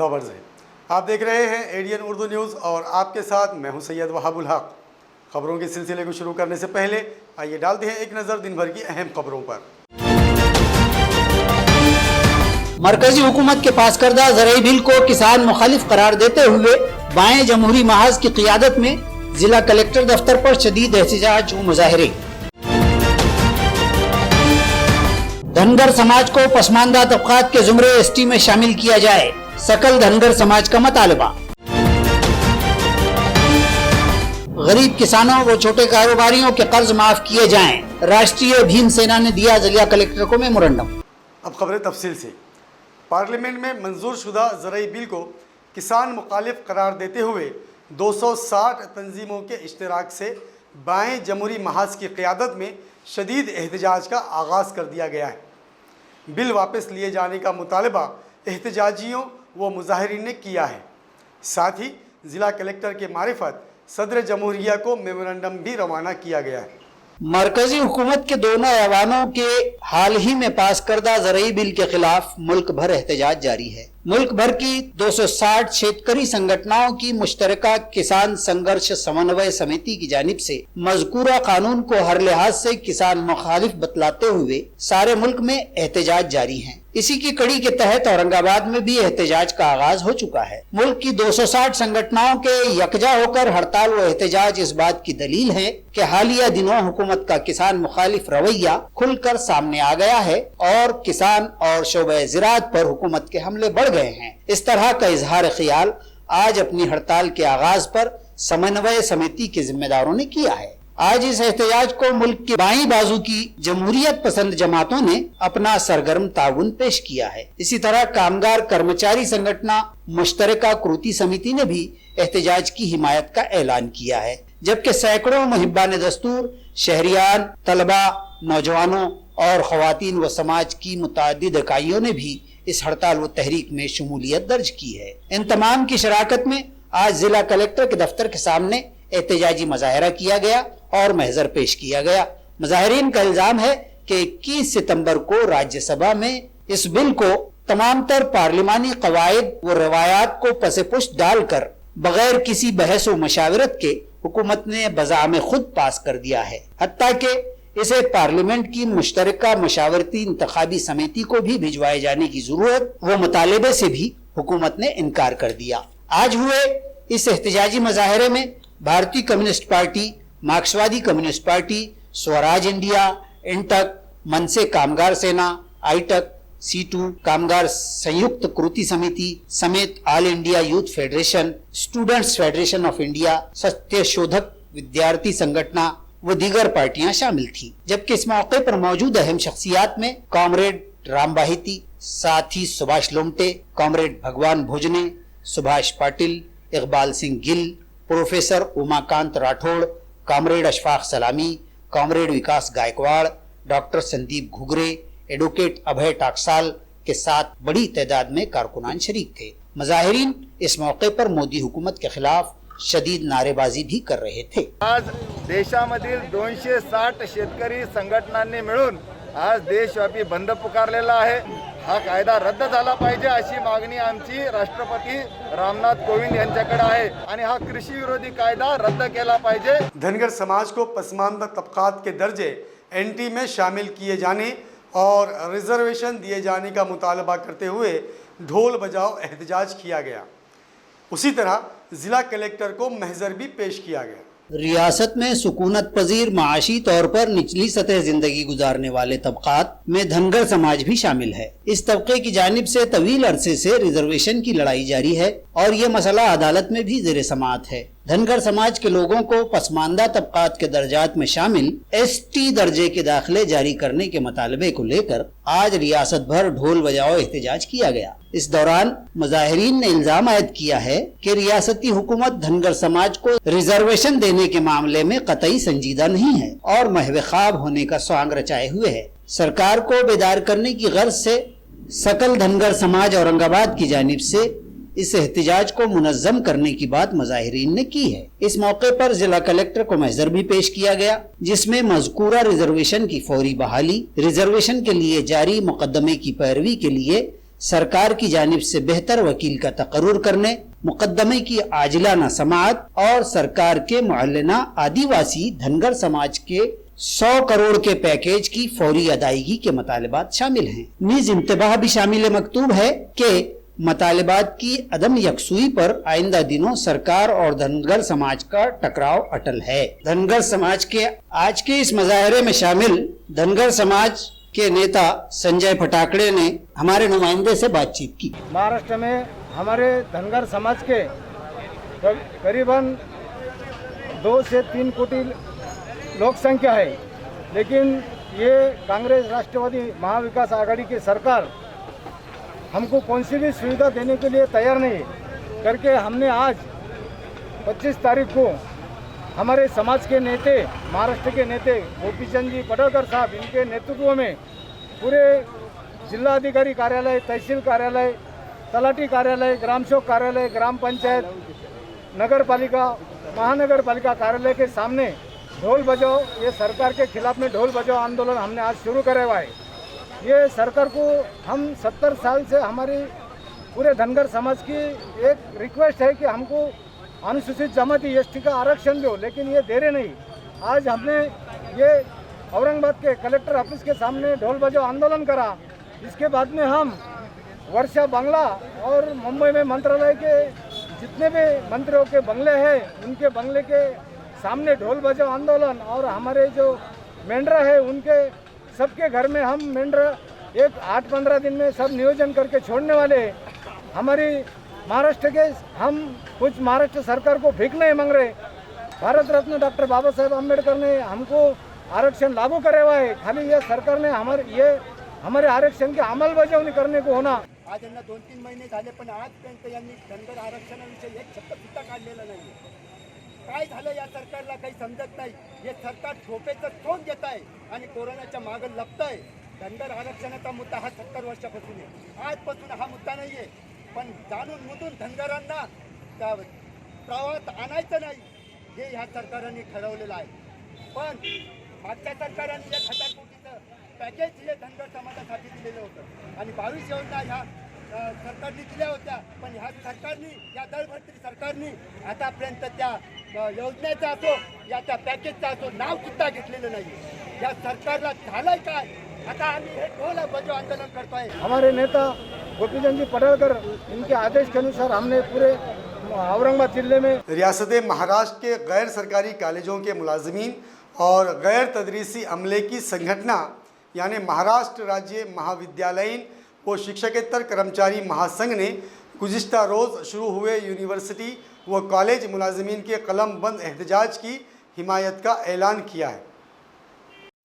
खबर्स है। आप देख रहे हैं एडीएन उर्दू न्यूज़ और आपके साथ मैं हूं सैयद वहाबुल हक। खबरों के सिलसिले को शुरू करने से पहले आइए डालते हैं एक नज़र दिन भर की अहम खबरों पर। मरकजी हुकूमत के पास करदा ज़राई बिल को किसान मुखालिफ करार देते हुए बाएं जमहूरी महाज की क़ियादत में जिला कलेक्टर दफ्तर पर शदीद एहतजाज व मुजाहरे। धनगर समाज को पसमानदा तबकात के ज़ुमरे एसटी में शामिल किया जाए, सकल धनगर समाज का मुतालबा। गरीब किसानों व छोटे कारोबारियों के कर्ज माफ किए जाएं, राष्ट्रीय भीम सेना ने दिया जिला कलेक्टर को मेमोरेंडम। अब खबरें तफसील से। पार्लियामेंट में मंजूर शुदा ज़राई बिल को किसान मुखालिफ करार देते हुए 260 तंजीमों के इश्तराक से बाएं जमहूरी महाज की क़ियादत में शदीद एहतजाज का आगाज़ कर दिया गया है। बिल वापस लिए जाने का मुतालबा एहतजाजियों व मुजाहिरीन ने किया है। साथ ही ज़िला कलेक्टर के मारिफत सदर जमहूरिया को मेमोरेंडम भी रवाना किया गया है। मरकजी हुकूमत के दोनों ऐवानों के हाल ही में पास करदा ज़राई बिल के खिलाफ मुल्क भर एहतजाज जारी है। मुल्क भर की 260 शेतकरी संगठनों की मुश्तरका किसान संघर्ष समन्वय समिति की जानिब से मज़कूरा कानून को हर लिहाज से किसान मुखालिफ बतलाते हुए सारे मुल्क में एहतजाज जारी है। इसी की कड़ी के तहत औरंगाबाद में भी एहतजाज का आगाज हो चुका है। मुल्क की 260 संगठनों के यकजा होकर हड़ताल व एहतजाज इस बात की दलील है कि हालिया दिनों हुकूमत का किसान मुखालिफ रवैया खुलकर सामने आ गया है और किसान और शोबे ज़राअत पर हुकूमत के हमले बढ़ गए हैं। इस तरह का इजहार ख्याल आज अपनी हड़ताल के आगाज पर समन्वय समिति के जिम्मेदारों ने किया है। आज इस एहतजाज को मुल्क की बाईं बाजू की जमहूरियत पसंद जमातों ने अपना सरगर्म ताउन पेश किया है। इसी तरह कामगार कर्मचारी संगठन मुश्तरका कृति समिति ने भी एहतजाज की हिमायत का ऐलान किया है, जबकि सैकड़ों मुहिब्बान दस्तूर, शहरियान, तलबा, नौजवानों और ख़वातीन व समाज की मुतअद्दिद इकाइयों ने भी इस हड़ताल व तहरीक में शमूलियत दर्ज की है। इन तमाम की शराकत में आज जिला कलेक्टर के दफ्तर के सामने एहतजाजी मुजाहरा किया गया और महजर पेश किया गया। मुजाहिरीन का इल्जाम है कि 21 सितंबर को राज्यसभा में इस बिल को तमाम तर पार्लिमानी कवायद व रवायात को पसे पुष्ट डालकर बगैर किसी बहस व मशावरत के हुकूमत ने बज़ाम खुद पास कर दिया है। हत्ता के इसे पार्लियामेंट की मुश्तरका मशावरती इंतखाबी समिति को भी भिजवाए जाने की जरूरत व मुतालिबे से भी हुकूमत ने इनकार कर दिया। आज हुए इस एहतजाजी मुजाहरे में भारतीय कम्युनिस्ट पार्टी, मार्क्सवादी communist party, Swaraj India, INTUC, MNS Kamgar Sena, AITUC, C2 Kamgar Sanyukt Kriti Samiti समेत all India youth federation, students federation of India, Satya Shodhak विद्यार्थी संगठन व दीगर पार्टियां शामिल थी। जबकि इस मौके पर मौजूद अहम शख्सियात में कॉमरेड राम बाहिती, साथी सुभाष लोमटे, कॉमरेड भगवान भोजने, सुभाष पाटिल, इकबाल सिंह गिल, प्रोफेसर उमाकांत राठौड़, कॉमरेड अशफाक सलामी, कॉमरेड विकास गायकवाड़, डॉक्टर संदीप घुघरे, एडवोकेट अभय टाकसाल के साथ बड़ी तादाद में कारकुनान शरीक थे। मुजाहिरीन इस मौके पर मोदी हुकूमत के खिलाफ शदीद नारेबाजी भी कर रहे थे। आज देशामधील 260 शेतकरी संघटनांनी मिळून आज देशव्यापी बंद पुकारलेला आहे। हा कायदा रद्द झाला पाहिजे अशी मागणी आमची राष्ट्रपती रामनाथ कोविंद यांच्याकडे आहे आणि हा कृषी विरोधी कायदा रद्द केला पाहिजे। धनगर समाज को पसमानदा तबकात के दर्जे एनटी में शामिल किए जाने और रिजर्वेशन दिए जाने का मुतालबा करते हुए ढोल बजाओ एहतजाज किया गया। उसी तरह जिला कलेक्टर को महजर भी पेश किया गया। रियासत में सुकूनत पजीर माशी तौर पर निचली सतह जिंदगी गुजारने वाले तबकात में धनगर समाज भी शामिल है। इस तबके की जानिब से तवील अरसे से रिजर्वेशन की लड़ाई जारी है और ये मसला अदालत में भी ज़ेर समाअत है। धनगर समाज के लोगों को पसमानदा तबकात के दर्जात में शामिल एसटी दर्जे के दाखिले जारी करने के मुतालबे को लेकर आज रियासत भर ढोल बजाओ एहतजाज किया गया। इस दौरान मुजाहिरीन ने इल्जाम आयद किया है कि रियासती हुकूमत धनगर समाज को रिजर्वेशन देने के मामले में कतई संजीदा नहीं है और महव ख्वाब होने का स्वांग रचाए हुए है। सरकार को बेदार करने की गर्ज से सकल धनगर समाज औरंगाबाद की जानिब से इस एहतजाज को मुनज़्ज़म करने की बात मुजाहिरीन ने की है। इस मौके पर जिला कलेक्टर को महजर भी पेश किया गया, जिसमें मज़कूरा रिजर्वेशन की फौरी बहाली, रिजर्वेशन के लिए जारी मुकदमे की पैरवी के लिए सरकार की जानिब से बेहतर वकील का तकर्रुर करने, मुकदमे की आजिलाना समाअत और सरकार के मुअल्लना आदिवासी धनगर समाज के 100 करोड़ के पैकेज की फौरी अदायगी के मुतालिबात शामिल हैं। नीज इंतबाह भी शामिल मकतूब है कि मुतालिबात की अदम यकसुई पर आइंदा दिनों सरकार और धनगर समाज का टकराव अटल है। धनगर समाज के आज के इस मुजाहरे में शामिल धनगर समाज के नेता संजय फटाकड़े ने हमारे नुमाइंदे से बातचीत की। महाराष्ट्र में हमारे धनगर समाज के करीबन 2 से 3 कोटी लोक संख्या है, लेकिन ये कांग्रेस राष्ट्रवादी महाविकास आघाड़ी की सरकार हमको कौन सी भी सुविधा देने के लिए तैयार नहीं करके हमने आज 25 तारीख को हमारे समाज के नेता, महाराष्ट्र के नेता गोपीचंद जी पडळकर साहब, इनके नेतृत्व में पूरे जिलाधिकारी कार्यालय, तहसील कार्यालय, तलाठी कार्यालय, ग्राम सेवक कार्यालय, ग्राम पंचायत, नगर पालिका, महानगर पालिका कार्यालय के सामने ढोल बजाओ, ये सरकार के खिलाफ में ढोल बजाओ आंदोलन हमने आज शुरू करा हुआ है। ये सरकार को हम 70 साल से हमारी पूरे धनगर समाज की एक रिक्वेस्ट है कि हमको अनुसूचित जमाती एसटी का आरक्षण दो, लेकिन ये दे रहे नहीं। आज हमने ये औरंगाबाद के कलेक्टर ऑफिस के सामने ढोल बजाओ आंदोलन करा। इसके बाद में हम वर्षा बंगला और मुंबई में मंत्रालय के जितने भी मंत्रियों के बंगले हैं, उनके बंगले के सामने ढोल बजाओ आंदोलन, और हमारे जो मेंढरा है उनके सबके घर में हम मेंढरा एक 8-15 दिन में सब नियोजन करके छोड़ने वाले। हमारी महाराष्ट्र के हम कुछ महाराष्ट्र सरकार को भीख नहीं मांग रहे। भारत रत्न डॉक्टर बाबा साहेब अम्बेडकर ने हमको आरक्षण लागू करे हुआ है, खाली ये सरकार ने हमारे आरक्षण की अंमलबजावणी करने को होना। आज यांना 2-3 महिने झाले, पण आजपर्यंत यांनी धनगर आरक्षणाविषयी एक शब्द सुद्धा काढलेला नाही। काय झालं या सरकारला काही समजत नाही। हे सरकार झोपेचं ठोक देत आहे आणि कोरोनाच्या मागे लपत आहे। धनगर आरक्षणाचा मुद्दा हा 70 वर्षापासून आहे, आजपासून हा मुद्दा नाही आहे, पण जाणून मुदून धनगरांना प्रवाहात आणायचं नाही हे ह्या सरकारने ठरवलेलं आहे। पण मागच्या सरकारने 1000 कोटीचं पॅकेज हे धनगर समाजासाठी दिलेलं होतं आणि 22 योजना ह्या सरकारने दिल्या होत्या, पण ह्या सरकारने, या दळभद्री सरकारने आतापर्यंत त्या योजनेचा असो या त्या पॅकेजचा असो नाव सुद्धा घेतलेलं नाही। या सरकारला झालंय काय? आता आम्ही हे ढोल बजाव आंदोलन करतोय। हमारे नेता गोपीचंद जी पडळकर, इनके आदेश के अनुसार हमने पूरे औरंगाबाद जिले में रियासत महाराष्ट्र के गैर सरकारी कॉलेजों के मुलाजमीन और गैर तदरीसी अमले की संगठना यानी महाराष्ट्र राज्य महाविद्यालयीन व शिक्षकेतर कर्मचारी महासंघ ने गुज़िश्ता रोज़ शुरू हुए यूनिवर्सिटी व कॉलेज मुलाजमीन के कलम बंद एहतजाज की हिमायत का ऐलान किया है।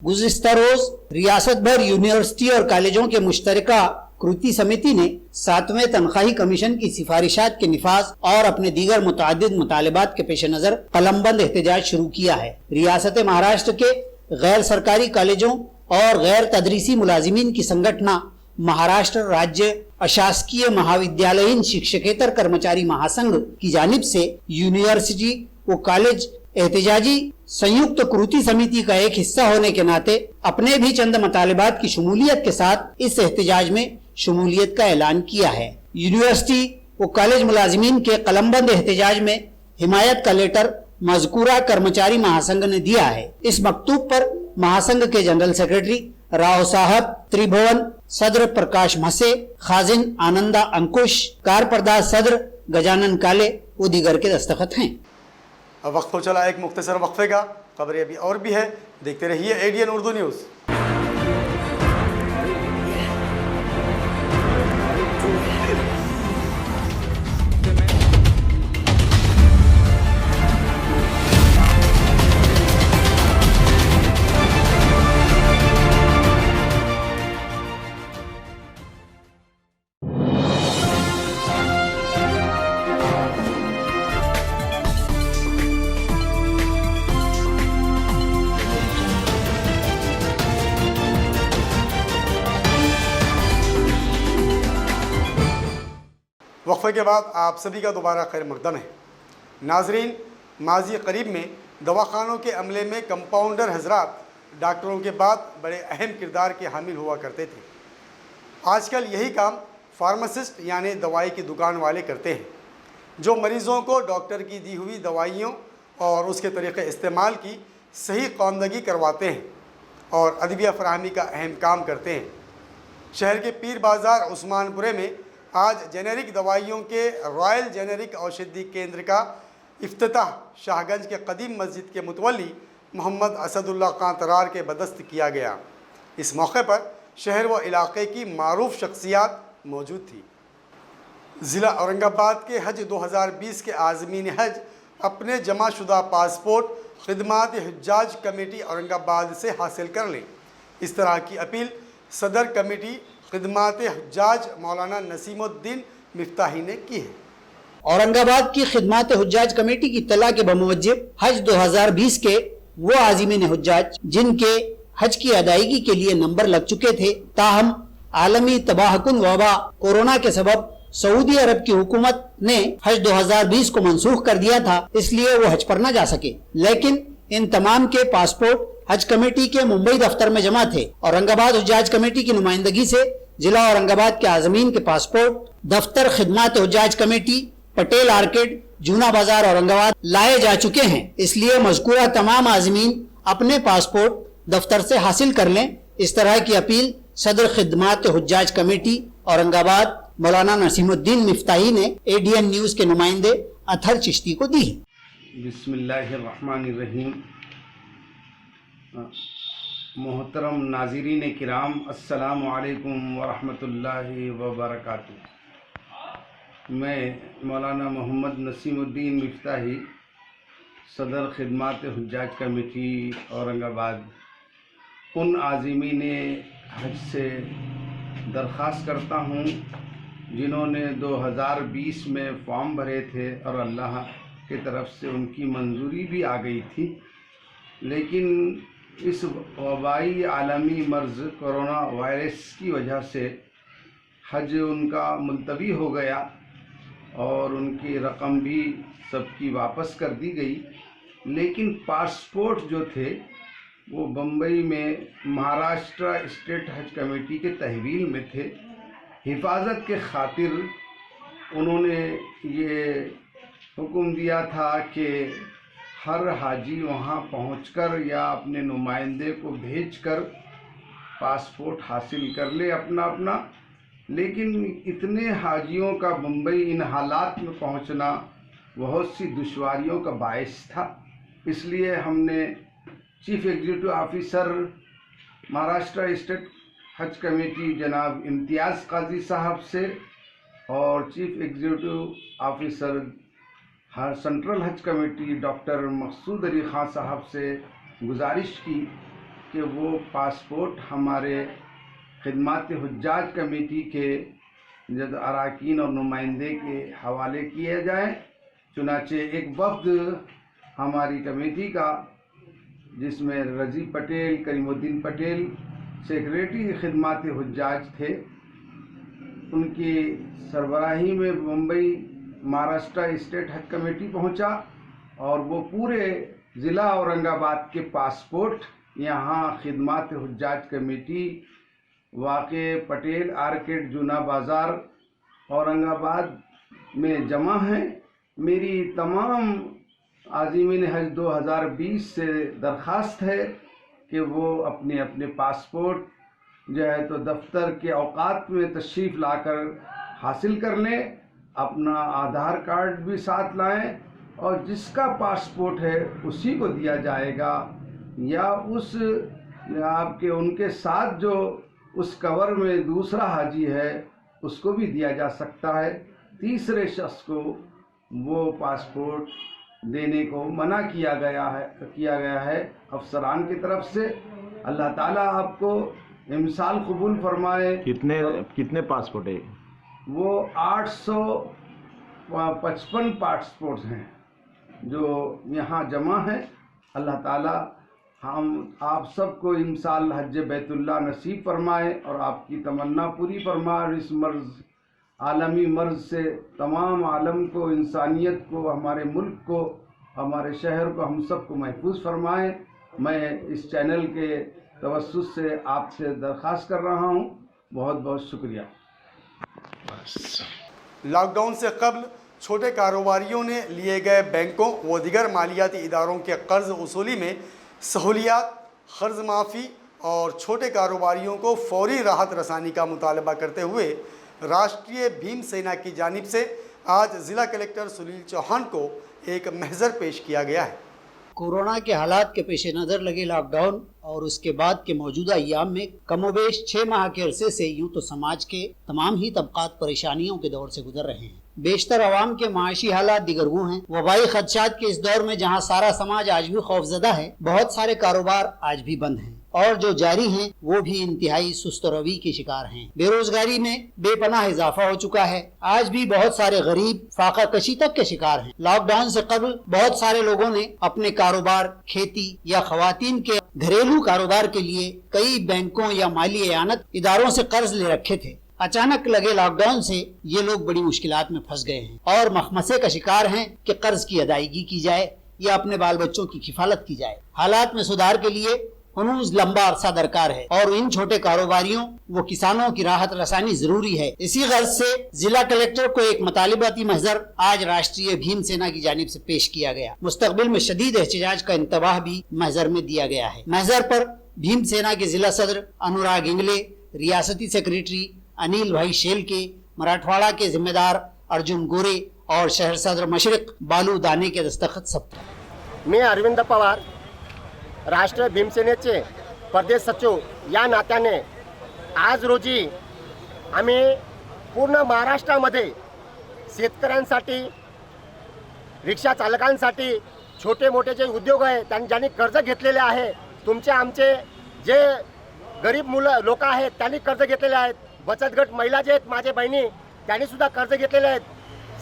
गुज़िश्ता रोज रियासत भर यूनिवर्सिटी और कॉलेजों के मुश्तरका कृति समिति ने 7वें तनख्वाही कमीशन की सिफारिशात के निफाज और अपने दीगर मुतादिद मुतालिबात के पेश नज़र कलमबंद एहतजाज शुरू किया है। रियासत महाराष्ट्र के गैर सरकारी कॉलेजों और गैर तदरीसी मुलाजिमीन की संगठना महाराष्ट्र राज्य अशासकीय महाविद्यालयीन शिक्षकेतर कर्मचारी महासंघ की जानिब से यूनिवर्सिटी व कॉलेज एहतजाजी संयुक्त कृति समिति का एक हिस्सा होने के नाते अपने भी चंद मुतालिबात की शमूलियत के साथ इस एहतजाज में शमूलियत का ऐलान किया है। यूनिवर्सिटी व कॉलेज मुलाजिमीन के कलमबंद एहतजाज में हिमायत का लेटर मज़कूरा कर्मचारी महासंघ ने दिया है। इस मकतूब पर महासंघ के जनरल सेक्रेटरी राव साहब त्रिभुवन, सदर प्रकाश मसे, खाजिन आनंदा अंकुश, कारपरदार सदर गजानन काले वो दीगर के दस्तखत हैं। अब वक्त हो चला एक मुख्तसर वक्फे का। खबरें अभी और भी है, देखते रहिए एडीएन उर्दू न्यूज़। वक्फे के बाद आप सभी का दोबारा खैर मकदम है। नाजरीन, माजी करीब में दवाखानों के अमले में कंपाउंडर हजरात डॉक्टरों के बाद बड़े अहम किरदार के हामिल हुआ करते थे। आजकल यही काम فارماسسٹ یعنی دوائی کی دکان والے کرتے ہیں، جو مریضوں کو ڈاکٹر کی دی ہوئی دوائیوں اور اس کے طریقے استعمال کی صحیح خواندگی کرواتے ہیں اور ادویہ فراہمی کا اہم کام کرتے ہیں۔ شہر کے پیر بازار عثمان پورے میں آج جینیرک دوائیوں کے رائل جینیرک اوشدھی کیندر کا افتتاح شاہ گنج کے قدیم مسجد کے متولی محمد اسد اللہ خان ترار کے بدست کیا گیا۔ اس موقع پر شہر و علاقے کی معروف شخصیات موجود تھی۔ ضلع اورنگ آباد کے حج 2020 کے عازمین حج اپنے جمع شدہ پاسپورٹ خدمات حجاج کمیٹی اورنگ آباد سے حاصل کر لیں۔ اس طرح کی اپیل صدر کمیٹی خدمات حجاج مولانا نسیم الدین مفتاحی نے کی ہے۔ اورنگ آباد کی خدمات حجاج کمیٹی کی اطلاع کے بموجب حج 2020 کے وہ عازمین حجاج جن کے حج کی ادائیگی کے لیے نمبر لگ چکے تھے، تاہم عالمی تباہ کن وبا کورونا کے سبب سعودی عرب کی حکومت نے حج 2020 کو منسوخ کر دیا تھا، اس لیے وہ حج پر نہ جا سکے، لیکن ان تمام کے پاسپورٹ حج کمیٹی کے ممبئی دفتر میں جمع تھے۔ اورنگ آباد حجاج کمیٹی کی نمائندگی سے ضلع اورنگ آباد کے عازمین کے پاسپورٹ دفتر خدمات حجاج کمیٹی پٹیل آرکیڈ جونا بازار اورنگ آباد لائے جا چکے ہیں، اس لیے مذکورہ تمام عازمین اپنے پاسپورٹ دفتر سے حاصل کر لیں۔ اس طرح کی اپیل صدر خدمات حجاج کمیٹی اورنگ آباد مولانا نسیم الدین مفتاحی نے ADN نیوز کے نمائندے اطہر چشتی کو دی ہے۔ بسم اللہ الرحمن الرحیم۔ محترم ناظرین کرام، السلام علیکم ورحمۃ اللہ وبرکاتہ۔ میں مولانا محمد نسیم الدین مفتاحی، صدر خدمات حجاج کمیٹی اورنگ آباد، ان عازمین حج سے درخواست کرتا ہوں جنہوں نے 2020 میں فارم بھرے تھے اور اللہ کی طرف سے ان کی منظوری بھی آ گئی تھی، لیکن اس وبائی عالمی مرض کرونا وائرس کی وجہ سے حج ان کا ملتوی ہو گیا اور ان کی رقم بھی سب کی واپس کر دی گئی، لیکن پاسپورٹ جو تھے وہ بمبئی میں مہاراشٹرا اسٹیٹ حج کمیٹی کے تحویل میں تھے۔ حفاظت کے خاطر انہوں نے یہ حکم دیا تھا کہ ہر حاجی وہاں پہنچ کر یا اپنے نمائندے کو بھیج کر پاسپورٹ حاصل کر لے اپنا، لیکن اتنے حاجیوں کا بمبئی ان حالات میں پہنچنا بہت سی دشواریوں کا باعث تھا۔ اس لیے ہم نے chief executive officer Maharashtra state حج کمیٹی جناب امتیاز قاضی صاحب سے اور چیف ایگزیکٹو آفیسر سینٹرل حج کمیٹی ڈاکٹر مقصود علی خان صاحب سے گزارش کی کہ وہ پاسپورٹ ہمارے خدمات حجاج کمیٹی کے جد اراکین اور نمائندے کے حوالے کیے جائیں۔ چنانچہ ایک وفد ہماری کمیٹی کا، جس میں رضی پٹیل، کریم الدین پٹیل سیکریٹری خدمات حجاج تھے، ان کی سربراہی میں ممبئی مہاراشٹرا اسٹیٹ حج کمیٹی پہنچا اور وہ پورے ضلع اورنگ آباد کے پاسپورٹ یہاں خدمات حجاج کمیٹی واقع پٹیل آرکیڈ جونا بازار اورنگ آباد میں جمع ہیں۔ میری تمام عازمین حج 2020 سے درخواست ہے کہ وہ اپنے اپنے پاسپورٹ جو ہے تو دفتر کے اوقات میں تشریف لا کر حاصل کر لیں، اپنا آدھار کارڈ بھی ساتھ لائیں اور جس کا پاسپورٹ ہے اسی کو دیا جائے گا، یا آپ کے ان کے ساتھ جو اس کور میں دوسرا حاجی ہے اس کو بھی دیا جا سکتا ہے۔ تیسرے شخص کو وہ پاسپورٹ دینے کو منع کیا گیا ہے افسران کی طرف سے۔ اللہ تعالیٰ آپ کو امسال قبول فرمائے۔ کتنے پاسپورٹ ہے؟ وہ 855 پاسپورٹس ہیں جو یہاں جمع ہیں۔ اللہ تعالیٰ ہم آپ سب کو امسال حج بیت اللہ نصیب فرمائے اور آپ کی تمنا پوری فرمائے، اور اس عالمی مرض سے تمام عالم کو، انسانیت کو، ہمارے ملک کو، ہمارے شہر کو، ہم سب کو محفوظ فرمائے۔ میں اس چینل کے توسط سے آپ سے درخواست کر رہا ہوں۔ بہت بہت شکریہ۔ लॉकडाउन से कबल छोटे कारोबारियों ने लिए गए बैंकों व दीगर मालियाती इदारों के कर्ज वसूली में सहूलियात, कर्ज माफ़ी और छोटे कारोबारियों को फौरी राहत रसानी का मुतालबा करते हुए राष्ट्रीय भीम सेना की जानिब से आज ज़िला कलेक्टर सुनील चौहान को एक महज़र पेश किया गया है। कोरोना के हालात के पेश नज़र लगे लॉकडाउन और उसके बाद के मौजूदा अय्याम में कमोबेश 6 माह के अरसे से यूं तो समाज के तमाम ही तबकात परेशानियों के दौर से गुजर रहे हैं। बेशतर अवाम के माशी हालात दिगर वो हैं। वबाई खदशात के इस दौर में जहां सारा समाज आज भी खौफजदा है, बहुत सारे कारोबार आज भी बंद हैं और जो जारी हैं वो भी इंतहाई सुस्त रवि के शिकार हैं। बेरोजगारी में बेपनाह इजाफा हो चुका है। आज भी बहुत सारे गरीब फाका कशी तक के शिकार हैं। लॉकडाउन से कबल बहुत सारे लोगों ने अपने कारोबार, खेती या खवातीन के घरेलू कारोबार के लिए कई बैंकों या माली एयानत इदारों से कर्ज ले रखे थे। अचानक लगे लॉकडाउन से ये लोग बड़ी मुश्किलात में फंस गए हैं और मखमसे का शिकार हैं कि कर्ज की अदायगी की जाए या अपने बाल बच्चों की किफालत की जाए। हालात में सुधार के लिए हनूज लंबा अरसा दरकार है और इन छोटे कारोबारियों व किसानों की राहत रसानी जरूरी है। इसी गर्ज से जिला कलेक्टर को एक मुतालिबाती महजर आज राष्ट्रीय भीम सेना की जानिब से पेश किया गया। मुस्तकबिल में शदीद एहतजाज का इंतबाह भी महजर में दिया गया है। महजर पर भीम सेना के जिला सदर अनुराग इंगले, रियासती सेक्रेटरी अनिल भाई शेलके, मराठवाड़ा के जिम्मेदार अर्जुन गोरे और शहर सदर मशरक बालू दाने के दस्तखत सब। मी अरविंद पवार, राष्ट्रीय भीमसेनेचे प्रदेश सचिव या नात्याने आज रोजी आम्ही पूर्ण महाराष्ट्रामध्ये शेतकऱ्यांसाठी, रिक्षा चालकांसाठी, छोटे मोठे जे उद्योग आहे ज्यांनी कर्ज घेतलेले आहे, तुमचे आमचे जे गरीब मुलं लोक आहेत त्यांनी कर्ज घेतलेले आहेत, बचत गट महिला जे आहेत माझे बहिणी त्यांनी सुद्धा कर्ज घेतलेले आहेत।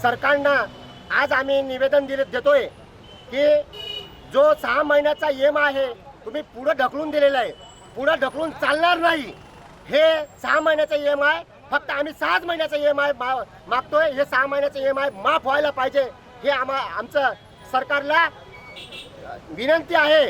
सरकारना आज आम्ही निवेदन देतोय की जो 6 महिन्याचा EMI आहे तुम्ही पुढे ढकलून दिलेला आहे, पुढे ढकलून चालणार नाही। हे 6 महिन्याचा EMI फक्त आम्ही 6 महिन्याचा EMI मागतोय। हे 6 महिन्याचा EMI माफ व्हायला पाहिजे, हे आमचं सरकारला विनंती आहे।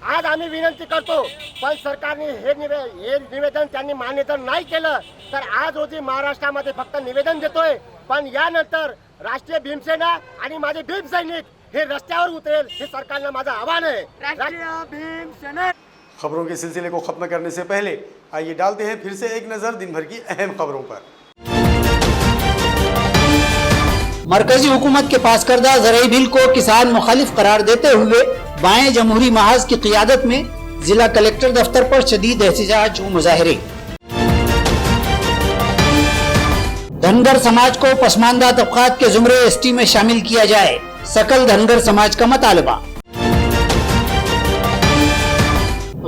आज आम्ही विनंती करतो, पण सरकारने हे निवेदन त्यांनी मान्यता नाही केलं तर आज रोजी महाराष्ट्रामध्ये फक्त निवेदन देतोय, पण यानंतर राष्ट्रीय भीमसेना आणि माझे भीम सैनिक हे रस्त्यावर उतरेल, हे सरकारला माझं आव्हान आहे। राष्ट्रीय भीमसेना। खबरों के सिलसिले को खत्म करने से पहले आइए डालते हैं फिर से एक नज़र दिन भर की अहम खबरों पर। मरकजी हुकूमत के पास करदा ज़राई बिल को किसान मुखालिफ करार देते हुए बाएं जमहूरी महाज की क़ियादत में जिला कलेक्टर दफ्तर पर शदीद एहतजाज व मुजाहरे। धनगर समाज को पसमानदा तबकात के जुमरे ST में शामिल किया जाए, सकल धनगर समाज का मुतालबा।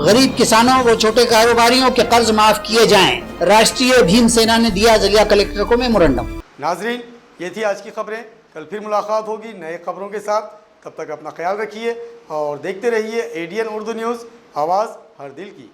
गरीब किसानों व छोटे कारोबारियों के कर्ज माफ किए जाएं, राष्ट्रीय भीम सेना ने दिया जिला कलेक्टर को मेमोरेंडम। नाजरीन, ये थी आज की खबरें। कल फिर मुलाकात होगी नए खबरों के साथ। तब तक अपना ख्याल रखिए और देखते रहिए ADN उर्दू न्यूज़, आवाज़ हर दिल की।